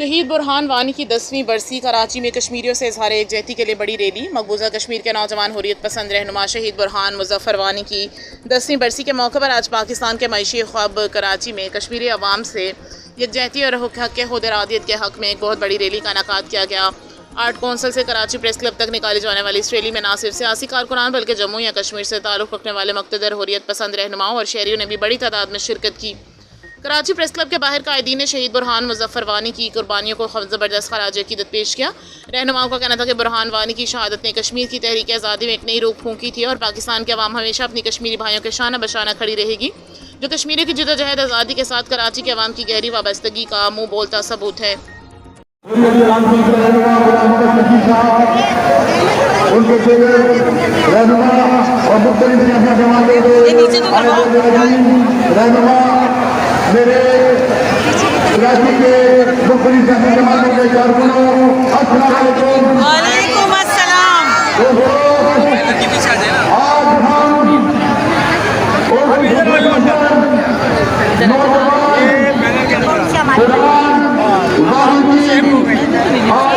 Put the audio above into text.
शहीद बुरहान वानी की 10वीं बरसी। कराची में कश्मीरियों से इजहार एकजहती के लिए बड़ी रैली। मकबूजा कश्मीर के नौजवान हुर्रियत पसंद रहनुमा शहीद बुरहान मुज़फ़्फ़र वानी की 10वीं बरसी के मौके पर आज पाकिस्तान के मईशी ख्वाब कराची में कश्मीरी अवाम से यकजहती और हक़ खुदइरादियत के हक़ में एक बहुत बड़ी रैली का इनेकाद किया गया। आर्ट कौंसिल से कराची प्रेस क्लब तक निकाली जाने वाली इस रैली में न सिर्फ सियासी कारकुनान बल्कि जम्मू या कश्मीर से ताल्लुक़ रखने वाले मुक़्तदर हुर्रियत पसंद रहनुमाओं और शहरियों ने भी बड़ी तादाद में शिरकत की। कराची प्रेस क्लब के बाहर कायदीन ने शहीद बुरहान मुज़फ़्फ़र वानी की कुर्बानियों को ज़बरदस्त खराज अक़ीदत पेश किया। रहनुमाओं का कहना था कि बुरहान वानी की शहादत ने कश्मीर की तहरीक आज़ादी में एक नई रूह फूंकी थी और पाकिस्तान के अवाम हमेशा अपनी कश्मीरी भाइयों के शाना बशाना खड़ी रहेगी, जो कश्मीरी की जदोजहद आज़ादी के साथ कराची के अवाम की गहरी वाबस्तगी का मुँह बोलता सबूत है। मेरे कराची के मुख्तलिफ जमातों के कारकुनों, अस्सलाम वालेकुम। वालेकुम अस्सलाम। आज हम